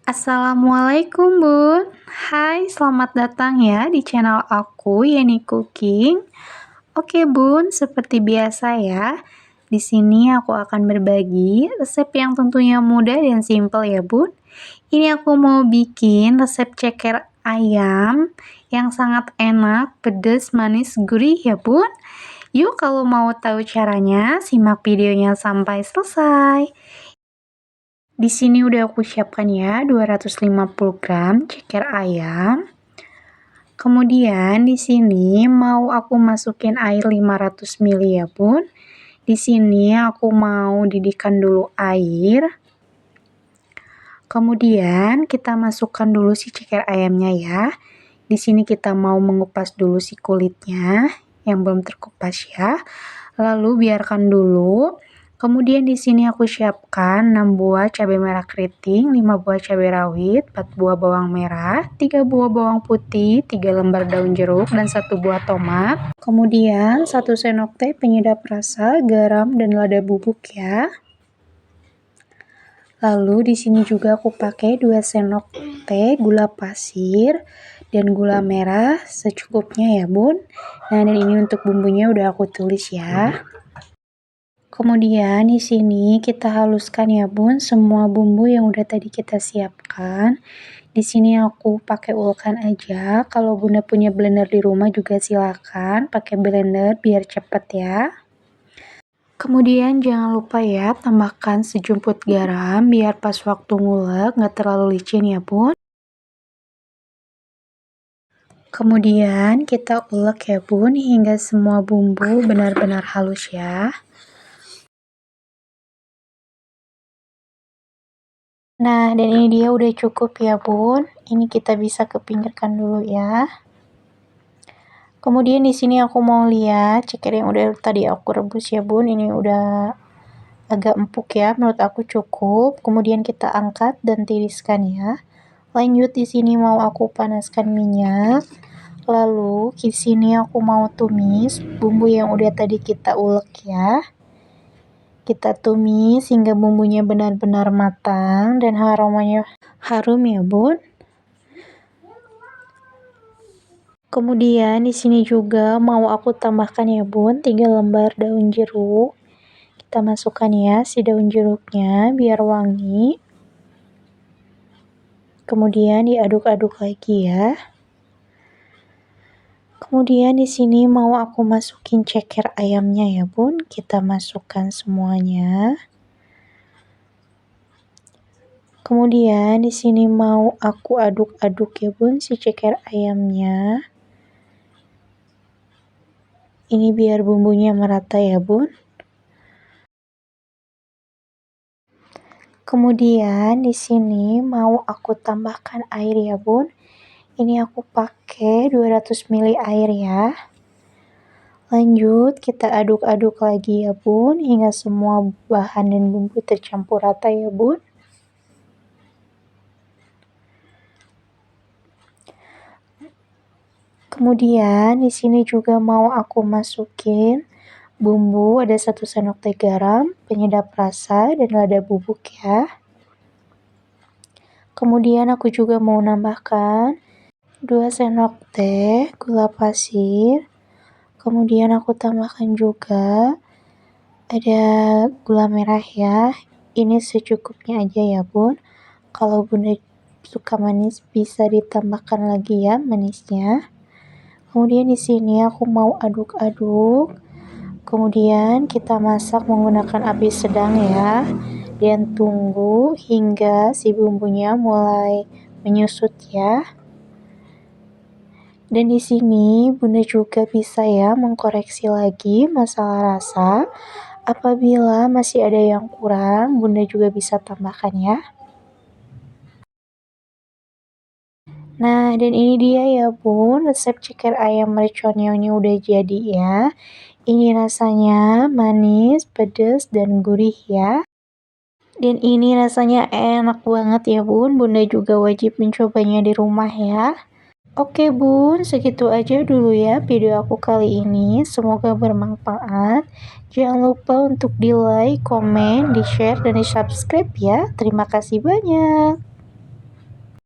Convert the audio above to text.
Assalamualaikum Bun. Hai, selamat datang ya di channel aku Yeni Cooking. Oke Bun, seperti biasa ya. Di sini aku akan berbagi resep yang tentunya mudah dan simple ya Bun. Ini aku mau bikin resep ceker ayam yang sangat enak, pedas, manis, gurih ya Bun. Yuk kalau mau tahu caranya, simak videonya sampai selesai. Di sini udah aku siapkan ya 250 gram ceker ayam. Kemudian di sini mau aku masukin air 500 ml ya Bun. Di sini aku mau didihkan dulu air. Kemudian kita masukkan dulu si ceker ayamnya ya. Di sini kita mau mengupas dulu si kulitnya yang belum terkupas ya. Lalu biarkan dulu. Kemudian di sini aku siapkan 6 buah cabai merah keriting, 5 buah cabai rawit, 4 buah bawang merah, 3 buah bawang putih, 3 lembar daun jeruk, dan 1 buah tomat. Kemudian 1 sendok teh penyedap rasa, garam, dan lada bubuk ya. Lalu di sini juga aku pakai 2 sendok teh gula pasir dan gula merah secukupnya ya Bun. Nah, dan ini untuk bumbunya udah aku tulis ya. Kemudian di sini kita haluskan ya Bun semua bumbu yang udah tadi kita siapkan. Di sini aku pakai ulkan aja. Kalau Bunda punya blender di rumah juga silakan pakai blender biar cepet ya. Kemudian jangan lupa ya tambahkan sejumput garam biar pas waktu ngulek nggak terlalu licin ya Bun. Kemudian kita ulek ya Bun hingga semua bumbu benar-benar halus ya. Nah, dan ini dia udah cukup ya Bun. Ini kita bisa kepinggirkan dulu ya. Kemudian di sini aku mau lihat ceker yang udah tadi aku rebus ya Bun. Ini udah agak empuk ya, menurut aku cukup. Kemudian kita angkat dan tiriskan ya. Lanjut di sini mau aku panaskan minyak. Lalu di sini aku mau tumis bumbu yang udah tadi kita ulek ya. Kita tumis hingga bumbunya benar-benar matang dan aromanya harum ya Bun. Kemudian di sini juga mau aku tambahkan ya Bun 3 lembar daun jeruk. Kita masukkan ya si daun jeruknya biar wangi. Kemudian diaduk-aduk lagi ya. Kemudian di sini mau aku masukin ceker ayamnya ya Bun. Kita masukkan semuanya. Kemudian di sini mau aku aduk-aduk ya Bun si ceker ayamnya. Ini biar bumbunya merata ya Bun. Kemudian di sini mau aku tambahkan air ya Bun. Ini aku pakai 200 ml air ya. Lanjut kita aduk-aduk lagi ya Bun hingga semua bahan dan bumbu tercampur rata ya Bun. Kemudian di sini juga mau aku masukin bumbu, ada 1 sendok teh garam, penyedap rasa, dan lada bubuk ya. Kemudian aku juga mau nambahkan 2 sendok teh gula pasir. Kemudian aku tambahkan juga ada gula merah ya. Ini secukupnya aja ya Bun. Kalau Bunda suka manis bisa ditambahkan lagi ya manisnya. Kemudian di sini aku mau aduk-aduk. Kemudian kita masak menggunakan api sedang ya. Dan tunggu hingga si bumbunya mulai menyusut ya. Dan di sini Bunda juga bisa ya mengkoreksi lagi masalah rasa. Apabila masih ada yang kurang, Bunda juga bisa tambahkan ya. Nah, dan ini dia ya Bun, resep ceker ayam merconnya ini udah jadi ya. Ini rasanya manis, pedas, dan gurih ya. Dan ini rasanya enak banget ya Bun, Bunda juga wajib mencobanya di rumah ya. Oke Bun, segitu aja dulu ya video aku kali ini. Semoga bermanfaat. Jangan lupa untuk di like, komen, di share, dan di subscribe ya. Terima kasih banyak.